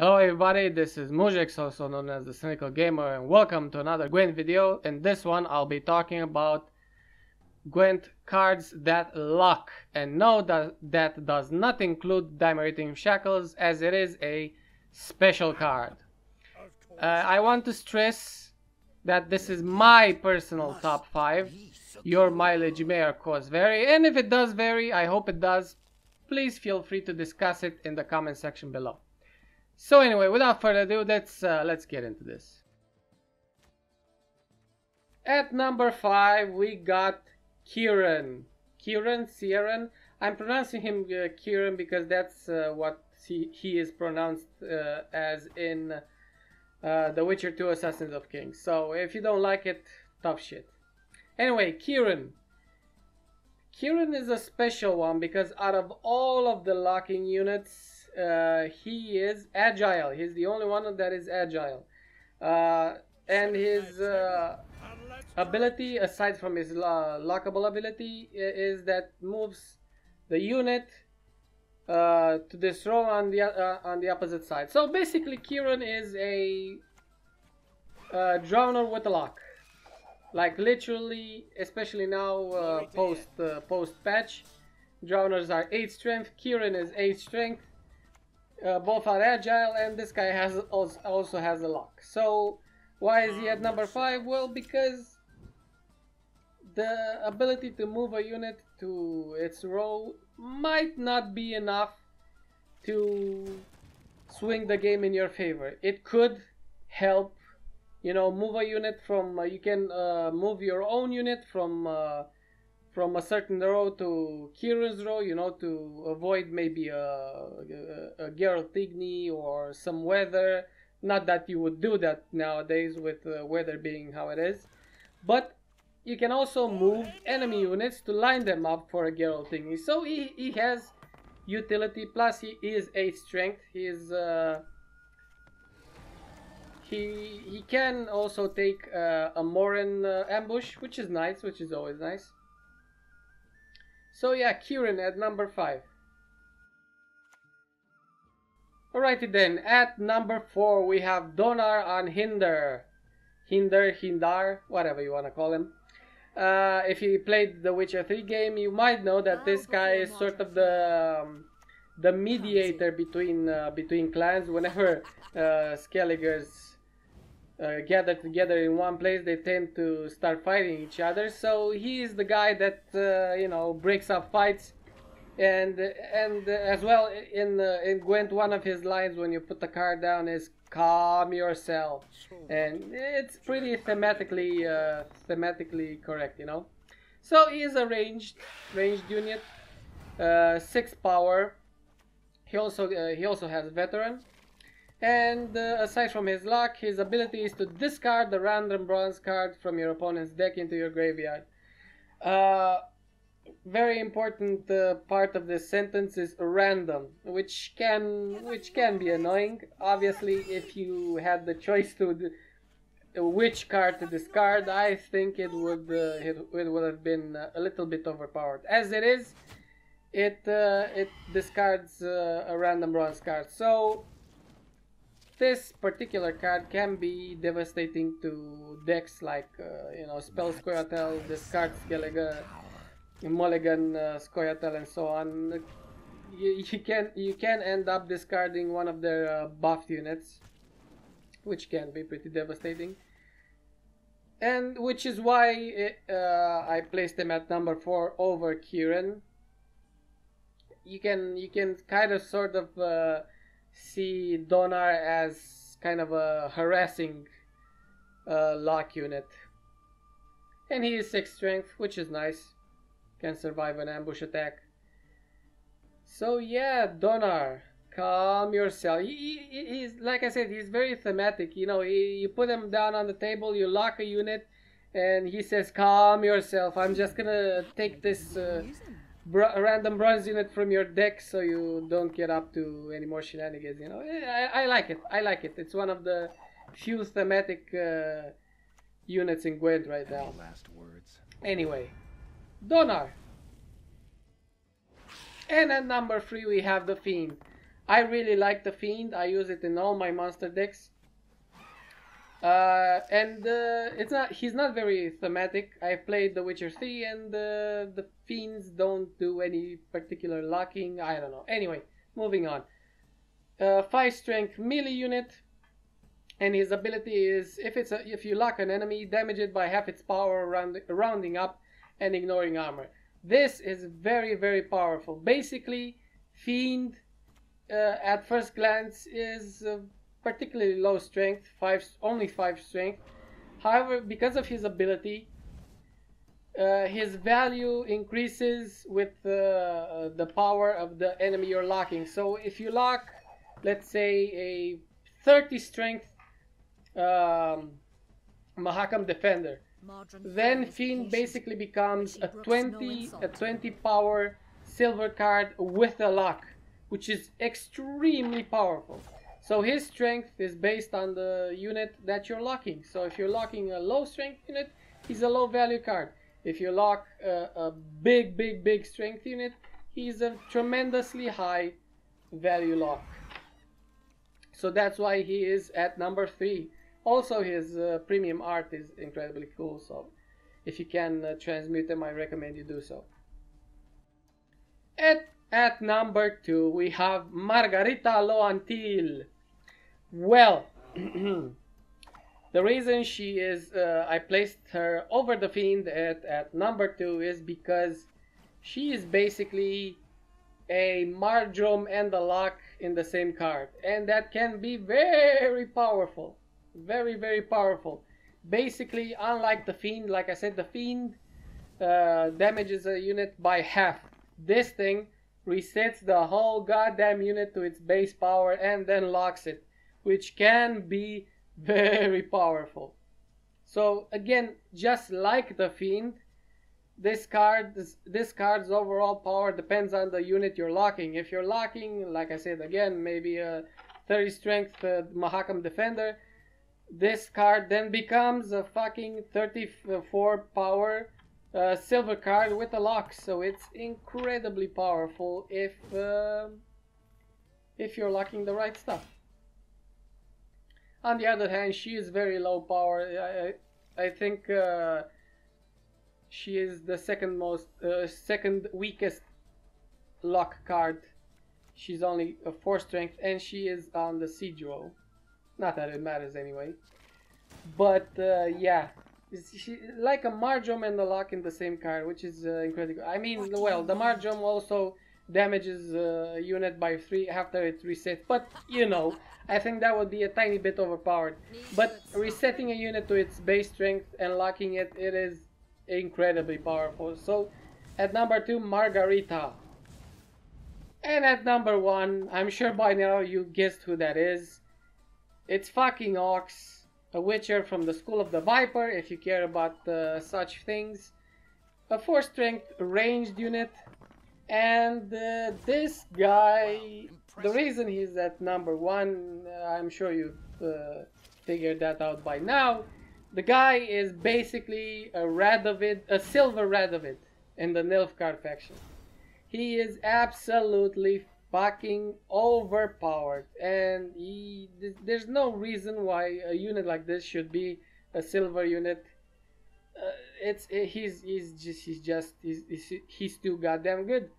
Hello everybody, this is Mujex, also known as the Cynical Gamer, and welcome to another Gwent video. In this one I'll be talking about Gwent cards that lock. And no, that does not include Dimeriting Shackles, as it is a special card. I want to stress that this is my personal top 5. Your mileage may of course vary, and if it does vary, I hope it does, please feel free to discuss it in the comment section below. So anyway, without further ado, let's get into this. At number 5, we got Kieran. Kieran. I'm pronouncing him Kieran because that's what he is pronounced as in The Witcher 2 Assassins of Kings. So if you don't like it, tough shit. Anyway, Kieran. Kieran is a special one because out of all of the locking units, he is agile. He's the only one that is agile, and his ability, aside from his lockable ability, is that moves the unit to this row on the opposite side. So basically, Kieran is a drowner with a lock. Like literally, especially now post patch, drowners are 8 strength. Kieran is 8 strength. Both are agile, and this guy also has a lock. So why is he at number 5? Well, because the ability to move a unit to its row might not be enough to swing the game in your favor. It could help, you know, move a unit from you can move your own unit from a certain row to Kieran's row, you know, to avoid maybe a Geralt Igni or some weather. Not that you would do that nowadays with weather being how it is, but you can also move enemy units to line them up for a Geralt Igni. So he has utility, plus he is 8 strength. He is he can also take a Morin ambush, which is nice, which is always nice. So yeah, Kieran at number 5. Alrighty then, at number 4 we have Donar on Hindar, whatever you want to call him. If you played the Witcher 3 game, you might know that this guy is sort of the mediator between clans. Whenever Skelligers gather together in one place, they tend to start fighting each other. So he is the guy that you know, breaks up fights, and as well in Gwent, one of his lines when you put the card down is "calm yourself," and it's pretty thematically correct, you know. So he is a ranged unit, 6 power. He also has veteran. And aside from his lock, his ability is to discard the random bronze card from your opponent's deck into your graveyard. Very important part of this sentence is random, which can be annoying. Obviously, if you had the choice to which card to discard, I think it would have been a little bit overpowered. As it is, it discards a random bronze card. So this particular card can be devastating to decks like, you know, Spell Scoia'tael, discard Skellige, Mulligan Scoia'tael, and so on. You can end up discarding one of their buffed units, which can be pretty devastating. And which is why I placed him at number 4 over Kieran. You can kind of sort of see Donar as kind of a harassing lock unit, and he is 6 strength, which is nice. Can survive an ambush attack. So yeah, Donar, calm yourself. He's, like I said, he's very thematic. You know, you put him down on the table, you lock a unit, and he says, calm yourself. I'm just gonna take this random bronze unit from your deck so you don't get up to any more shenanigans, you know. I like it. It's one of the few thematic units in Gwent right now. Anyway, Donar. And at number 3 we have the Fiend. I really like the Fiend. I use it in all my monster decks. He's not very thematic. I've played The Witcher 3 and the Fiends don't do any particular locking. I don't know. Anyway, moving on. 5 strength melee unit, and his ability is if you lock an enemy, damage it by half its power, rounding up and ignoring armor. This is very, very powerful. Basically, Fiend at first glance is particularly low strength, only 5 strength. However, because of his ability, his value increases with the power of the enemy you're locking. So if you lock, let's say, a 30 strength Mahakam Defender, then Fiend basically becomes a 20 power silver card with a lock, which is extremely powerful. So his strength is based on the unit that you're locking. So if you're locking a low strength unit, he's a low value card. If you lock a big strength unit, he's a tremendously high value lock. So that's why he is at number 3. Also, his premium art is incredibly cool. So if you can transmute them, I recommend you do so. At number 2, we have Margarita Loantil. Well, the reason she is, I placed her over the Fiend at number 2 is because she is basically a Mardrome and a lock in the same card. And that can be very powerful. Very, very powerful. Basically, unlike the Fiend, like I said, the Fiend damages a unit by half. This thing resets the whole goddamn unit to its base power and then locks it, which can be very powerful. So again, just like the Fiend, this card's overall power depends on the unit you're locking. If you're locking, like I said again, maybe a 30 strength Mahakam Defender, this card then becomes a fucking 34 power silver card with a lock. So it's incredibly powerful if you're locking the right stuff. On the other hand, she is very low power. I think she is the second weakest lock card. She's only a 4 strength and she is on the siege row. Not that it matters anyway. But yeah, she, like a Mardrome and the lock in the same card, which is incredible. I mean, well, the Mardrome also damages a unit by 3 after it resets. But, you know, I think that would be a tiny bit overpowered. But resetting a unit to its base strength and locking it, it is incredibly powerful. So, at number 2, Margarita. And at number 1, I'm sure by now you guessed who that is. It's fucking Ox, a Witcher from the School of the Viper, if you care about such things. A 4 strength ranged unit. And this guy, the reason he's at number 1, I'm sure you've figured that out by now. The guy is basically a silver Radovid in the Nilfgaard faction. He is absolutely fucking overpowered, and there's no reason why a unit like this should be a silver unit. He's too goddamn good.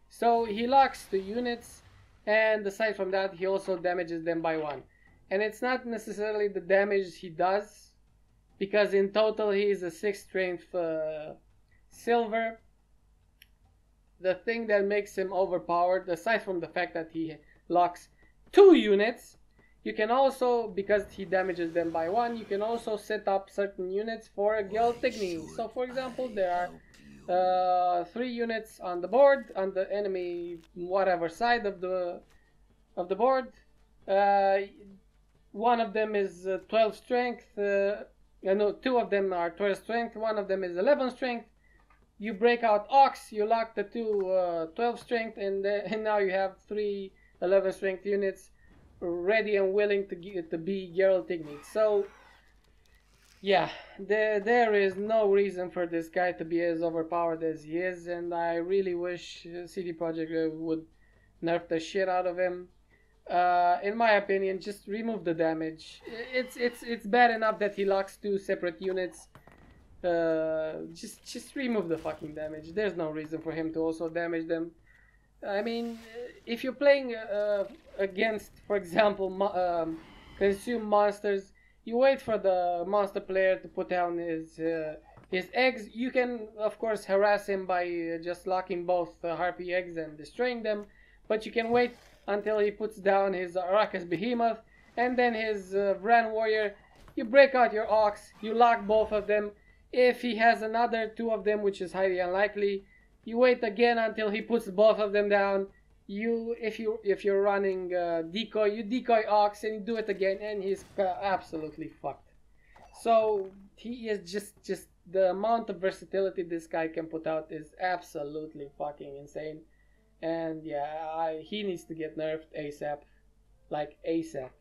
So he locks the units, and aside from that, he also damages them by 1. And it's not necessarily the damage he does, because in total he is a 6 strength silver. The thing that makes him overpowered, aside from the fact that he locks 2 units, you can also, because he damages them by 1, you can also set up certain units for a guild technique. So for example, there are 3 units on the board, on the enemy whatever side of the board. One of them is 12 strength, no, 2 of them are 12 strength, one of them is 11 strength. You break out Ox, you lock the 2 12 strength, and now you have 3 11 strength units ready and willing to be Geralt Ignite. So yeah, there is no reason for this guy to be as overpowered as he is, and I really wish CD Projekt RED would nerf the shit out of him. In my opinion, just remove the damage. It's bad enough that he locks two separate units. Just remove the fucking damage. There's no reason for him to also damage them. I mean, if you're playing against, for example, consume monsters, you wait for the monster player to put down his eggs. You can, of course, harass him by just locking both harpy eggs and destroying them, but you can wait until he puts down his Arrakis Behemoth, and then his Bran Warrior. You break out your Ox, you lock both of them. If he has another two of them, which is highly unlikely, you wait again until he puts both of them down. If you're running decoy, you decoy Ox and you do it again, and he's absolutely fucked. So he is just the amount of versatility this guy can put out is absolutely fucking insane. And yeah, he needs to get nerfed ASAP, like ASAP.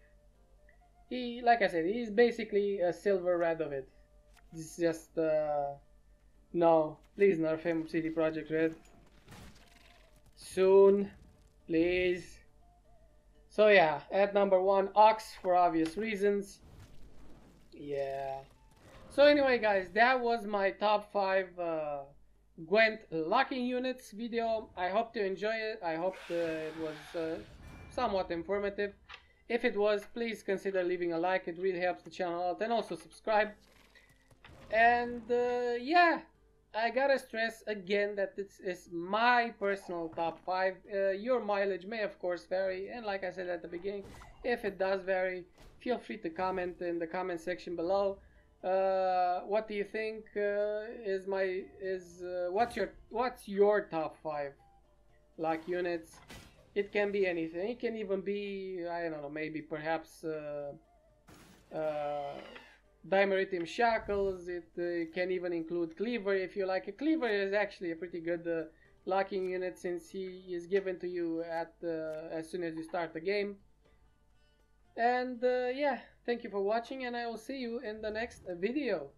Like I said, he's basically a silver red of it. It's just no, please nerf him, CD Projekt RED. Soon, please. So yeah, at number 1, Ox for obvious reasons. Yeah. So anyway, guys, that was my top 5 Gwent locking units video. I hope to enjoy it. I hope it was somewhat informative. If it was, please consider leaving a like. It really helps the channel out, and also subscribe. And yeah, I gotta stress again that this is my personal top 5. Your mileage may of course vary, and like I said at the beginning, if it does vary, feel free to comment in the comment section below. What do you think what's your top 5 lock units? It can be anything. It can even be, I don't know, maybe perhaps Dimeritium Shackles. It can even include Cleaver if you like. A Cleaver is actually a pretty good locking unit, since he is given to you at as soon as you start the game. And yeah, thank you for watching, and I will see you in the next video.